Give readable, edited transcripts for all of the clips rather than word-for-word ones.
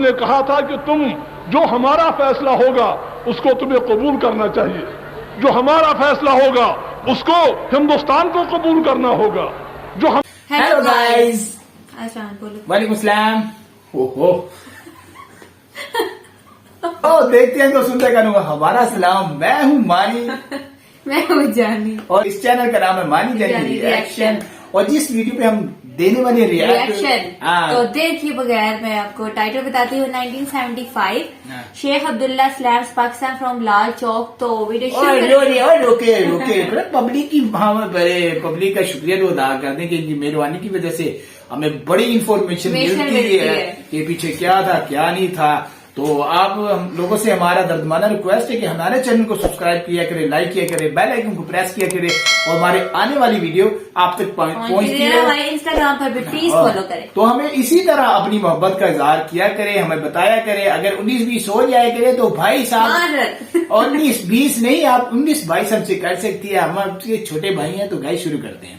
نے کہا تھا کہ تم جو ہمارا فیصلہ ہوگا اس کو تمہیں قبول کرنا چاہیے، جو ہمارا فیصلہ ہوگا اس کو ہندوستان کو قبول کرنا ہوگا۔ جو ہم ہیلو گائز، وعلیکم السلام۔ دیکھتے ہیں تو سنتے کا نام ہمارا سلام۔ میں ہوں مانی، میں ہوں جانی، اور اس چینل کا نام ہے مانی جانی ری ایکشن۔ اور جس ویڈیو پہ ہم دینے والے ری ایکشن تو دیکھیے بغیر میں آپ کو ٹائٹل بتاتی ہوں۔ 1975 شیخ عبداللہ سلیمز پاکستان فرام لال چوک۔ تو ویڈیو روکے پبلک کی پبلک کا شکریہ تو ادا کر دیں کہ ان کی مہربانی کی وجہ سے ہمیں بڑی انفارمیشن ملتی ہے کہ پیچھے کیا تھا کیا نہیں تھا۔ تو آپ لوگوں سے ہمارا دردمانہ ریکویسٹ ہے کہ ہمارے چینل کو سبسکرائب کیا کرے، لائک کیا کرے، بیل آئیکن کو پریس کیا کرے، اور ہمارے آنے والی ویڈیو آپ تک پہنچتی ہے۔ ہمارے انسٹاگرام پر بھی پلیز فالو کریں۔ تو ہمیں اسی طرح اپنی محبت کا اظہار کیا کرے، ہمیں بتایا کرے۔ اگر 19-20 ہو جائے کرے تو بھائی صاحب 19-20 نہیں، آپ 19-22 ہم سے کر سکتی ہے۔ ہم آپ کے چھوٹے بھائی ہیں۔ تو گائز شروع کرتے ہیں۔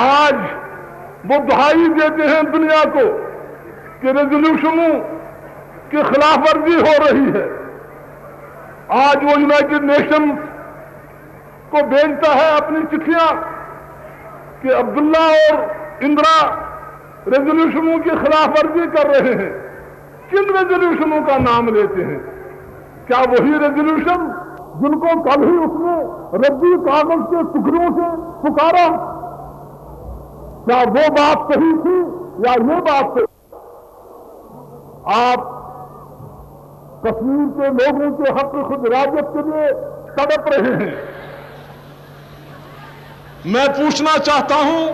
آج وہ دہائی دیتے ہیں دنیا کو کہ ریزولوشنوں کی خلاف ورزی ہو رہی ہے۔ آج وہ یونائٹڈ نیشنز کو بھیجتا ہے اپنی چٹھیاں کہ عبداللہ اور اندرا ریزولوشنوں کی خلاف ورزی کر رہے ہیں۔ کن ریزولوشنوں کا نام لیتے ہیں؟ کیا وہی ریزولوشن جن کو کل ہی اس نے ردی کاغذ کے ٹکڑوں سے پکارا؟ کیا وہ بات صحیح تھی یا یہ بات صحیح؟ آپ کشمیر کے لوگوں کے حق خود ارادت کے لیے تڑپ رہے ہیں۔ میں پوچھنا چاہتا ہوں،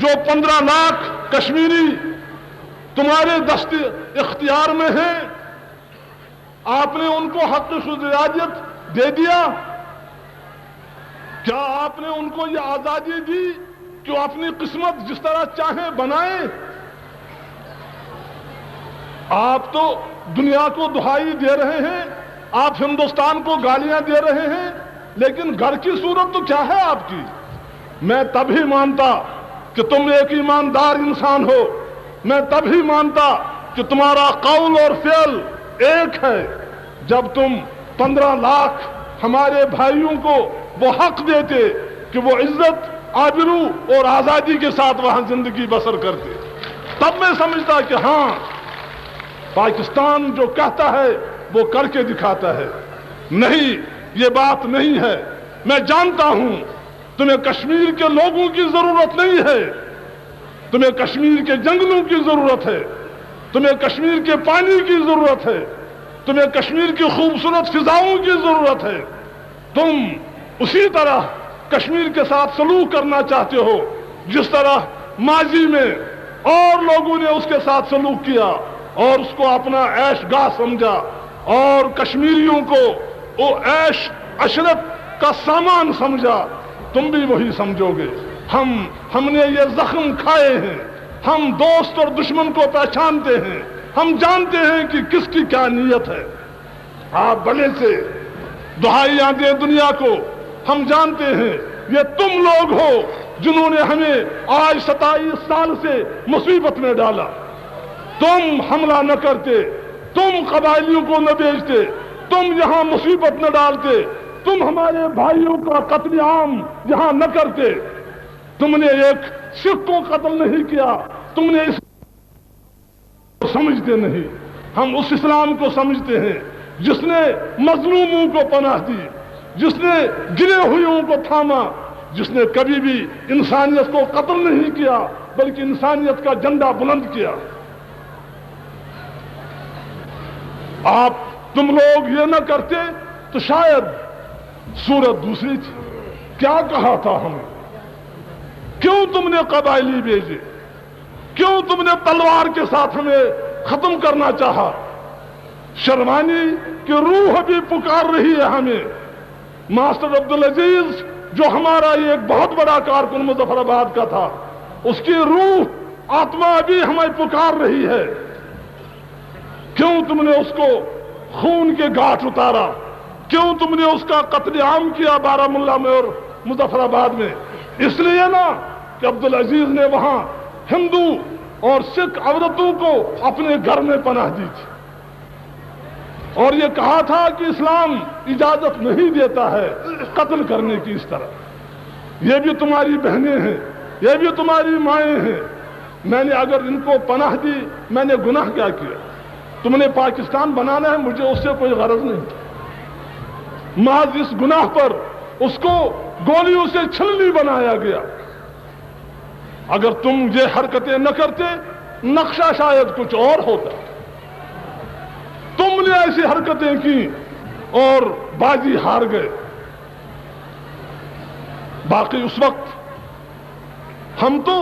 جو 15 لاکھ کشمیری تمہارے دست اختیار میں ہیں، آپ نے ان کو حق خود ارادت دے دیا؟ کیا آپ نے ان کو یہ آزادی دی کہ وہ اپنی قسمت جس طرح چاہیں بنائیں؟ آپ تو دنیا کو دہائی دے رہے ہیں، آپ ہندوستان کو گالیاں دے رہے ہیں، لیکن گھر کی صورت تو کیا ہے آپ کی؟ میں تب ہی مانتا کہ تم ایک ایماندار انسان ہو، میں تب ہی مانتا کہ تمہارا قول اور فعل ایک ہے، جب تم 15 لاکھ ہمارے بھائیوں کو وہ حق دیتے کہ وہ عزت، آبرو اور آزادی کے ساتھ وہاں زندگی بسر کرتے۔ تب میں سمجھتا کہ ہاں، پاکستان جو کہتا ہے وہ کر کے دکھاتا ہے۔ نہیں، یہ بات نہیں ہے۔ میں جانتا ہوں تمہیں کشمیر کے لوگوں کی ضرورت نہیں ہے، تمہیں کشمیر کے جنگلوں کی ضرورت ہے، تمہیں کشمیر کے پانی کی ضرورت ہے، تمہیں کشمیر کی خوبصورت فضاؤں کی ضرورت ہے۔ تم اسی طرح کشمیر کے ساتھ سلوک کرنا چاہتے ہو جس طرح ماضی میں اور لوگوں نے اس کے ساتھ سلوک کیا اور اس کو اپنا عیش گاہ سمجھا، اور کشمیریوں کو وہ عیش عشرت کا سامان سمجھا۔ تم بھی وہی سمجھو گے۔ ہم نے یہ زخم کھائے ہیں، ہم دوست اور دشمن کو پہچانتے ہیں، ہم جانتے ہیں کہ کس کی کیا نیت ہے۔ آپ بڑے سے دہائیاں دیں دنیا کو، ہم جانتے ہیں یہ تم لوگ ہو جنہوں نے ہمیں آج 27 سال سے مصیبت میں ڈالا۔ تم حملہ نہ کرتے، تم قبائلیوں کو نہ بیچتے، تم یہاں مصیبت نہ ڈالتے، تم ہمارے بھائیوں کا قتل عام یہاں نہ کرتے، تم نے ایک سکھ کو قتل نہیں کیا، تم نے اس سمجھتے نہیں۔ ہم اس اسلام کو سمجھتے ہیں جس نے مظلوموں کو پناہ دی، جس نے گرے ہوئوں کو تھاما، جس نے کبھی بھی انسانیت کو قتل نہیں کیا بلکہ انسانیت کا جھنڈا بلند کیا۔ تم لوگ یہ نہ کرتے تو شاید صورت دوسری تھی. کیا کہا تھا ہمیں؟ کیوں تم نے قبائلی بھیجے؟ کیوں تم نے تلوار کے ساتھ ہمیں ختم کرنا چاہا؟ شروانی کی روح بھی پکار رہی ہے ہمیں. ماسٹر عبدالعزیز جو ہمارا یہ ایک بہت بڑا کارکن مظفر آباد کا تھا، اس کی روح آتما بھی ہمیں پکار رہی ہے. کیوں تم نے اس کو خون کے گھاٹ اتارا؟ کیوں تم نے اس کا قتل عام کیا بارہمولہ میں اور مظفر آباد میں؟ اس لیے نا کہ عبدالعزیز نے وہاں ہندو اور سکھ عورتوں کو اپنے گھر میں پناہ دی تھی اور یہ کہا تھا کہ اسلام اجازت نہیں دیتا ہے قتل کرنے کی اس طرح. یہ بھی تمہاری بہنیں ہیں، یہ بھی تمہاری مائیں ہیں. میں نے اگر ان کو پناہ دی، میں نے گناہ کیا کیا؟ تم نے پاکستان بنانا ہے، مجھے اس سے کوئی غرض نہیں. محض اس گناہ پر اس کو گولیوں سے چھلنی بنایا گیا. اگر تم یہ حرکتیں نہ کرتے، نقشہ شاید کچھ اور ہوتا. تم نے ایسی حرکتیں کی اور بازی ہار گئے. باقی اس وقت ہم تو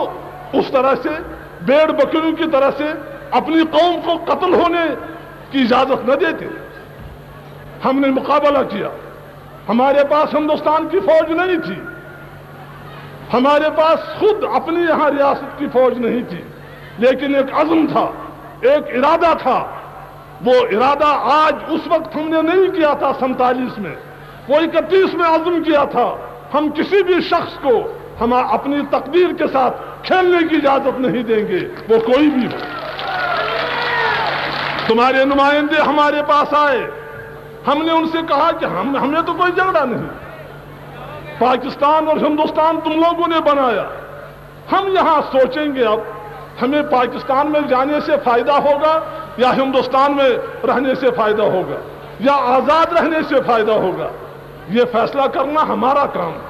اس طرح سے بھیڑ بکریوں کی طرح سے اپنی قوم کو قتل ہونے کی اجازت نہ دیتے. ہم نے مقابلہ کیا. ہمارے پاس ہندوستان کی فوج نہیں تھی، ہمارے پاس خود اپنی یہاں ریاست کی فوج نہیں تھی، لیکن ایک عزم تھا، ایک ارادہ تھا. وہ ارادہ آج اس وقت ہم نے نہیں کیا تھا 47 میں، وہ 31 میں عزم کیا تھا. ہم کسی بھی شخص کو ہم اپنی تقدیر کے ساتھ کھیلنے کی اجازت نہیں دیں گے، وہ کوئی بھی ہو. تمہارے نمائندے ہمارے پاس آئے، ہم نے ان سے کہا کہ ہمیں تو کوئی جھگڑا نہیں، پاکستان اور ہندوستان تم لوگوں نے بنایا. ہم یہاں سوچیں گے اب ہمیں پاکستان میں جانے سے فائدہ ہوگا یا ہندوستان میں رہنے سے فائدہ ہوگا یا آزاد رہنے سے فائدہ ہوگا. یہ فیصلہ کرنا ہمارا کام ہے.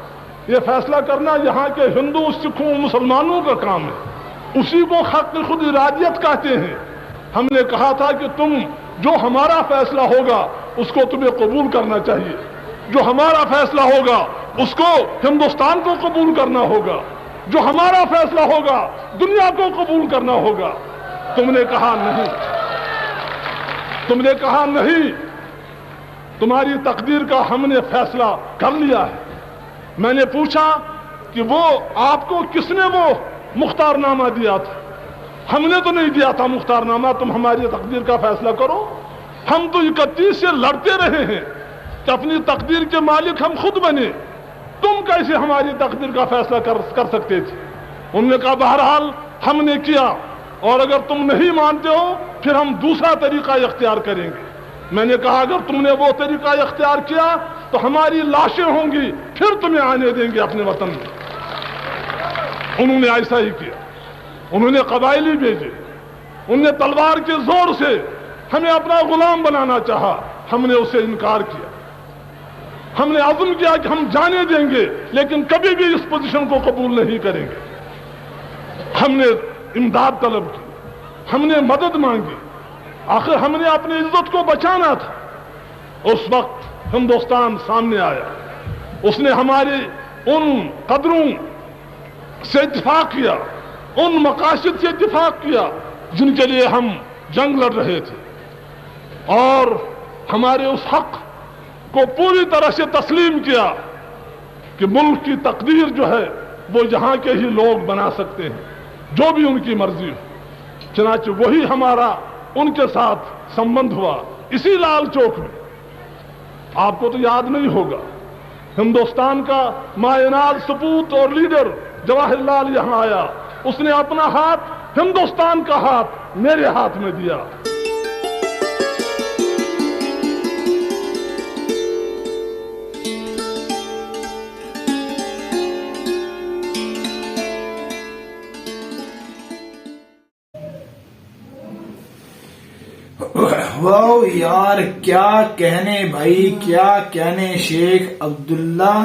یہ فیصلہ کرنا یہاں کے ہندو سکھوں مسلمانوں کا کام ہے. اسی کو حق خود ارادیت کہتے ہیں. ہم نے کہا تھا کہ تم جو ہمارا فیصلہ ہوگا اس کو تمہیں قبول کرنا چاہیے، جو ہمارا فیصلہ ہوگا اس کو ہندوستان کو قبول کرنا ہوگا، جو ہمارا فیصلہ ہوگا دنیا کو قبول کرنا ہوگا. تم نے کہا نہیں، تم نے کہا نہیں، تمہاری تقدیر کا ہم نے فیصلہ کر لیا ہے. میں نے پوچھا کہ وہ آپ کو کس نے وہ مختار نامہ دیا تھا؟ ہم نے تو نہیں دیا تھا مختار نامہ، تم ہماری تقدیر کا فیصلہ کرو. ہم تو 31 سے لڑتے رہے ہیں کہ اپنی تقدیر کے مالک ہم خود بنے. تم کیسے ہماری تقدیر کا فیصلہ کر سکتے تھے؟ انہوں نے کہا بہرحال ہم نے کیا، اور اگر تم نہیں مانتے ہو پھر ہم دوسرا طریقہ اختیار کریں گے. میں نے کہا اگر تم نے وہ طریقہ اختیار کیا تو ہماری لاشیں ہوں گی، پھر تمہیں آنے دیں گے اپنے وطن میں. انہوں نے ایسا ہی کیا. انہوں نے قبائلی بھیجے، انہوں نے تلوار کے زور سے ہمیں اپنا غلام بنانا چاہا. ہم نے اسے انکار کیا. ہم نے عزم کیا کہ ہم جانے دیں گے لیکن کبھی بھی اس پوزیشن کو قبول نہیں کریں گے. ہم نے امداد طلب کی، ہم نے مدد مانگی. آخر ہم نے اپنی عزت کو بچانا تھا. اس وقت ہندوستان سامنے آیا. اس نے ہمارے ان قدروں سے اتفاق کیا، ان مقاصد سے اتفاق کیا جن کے لیے ہم جنگ لڑ رہے تھے، اور ہمارے اس حق کو پوری طرح سے تسلیم کیا کہ ملک کی تقدیر جو ہے وہ یہاں کے ہی لوگ بنا سکتے ہیں، جو بھی ان کی مرضی ہو. چنانچہ وہی ہمارا ان کے ساتھ سمبند ہوا اسی لال چوک میں. آپ کو تو یاد نہیں ہوگا، ہندوستان کا مایناز سپوت اور لیڈر جواہر لال یہاں آیا. اس نے اپنا ہاتھ ہندوستان کا ہاتھ میرے ہاتھ میں دیا. واو یار، کیا کہنے بھائی، کیا کہنے. شیخ عبداللہ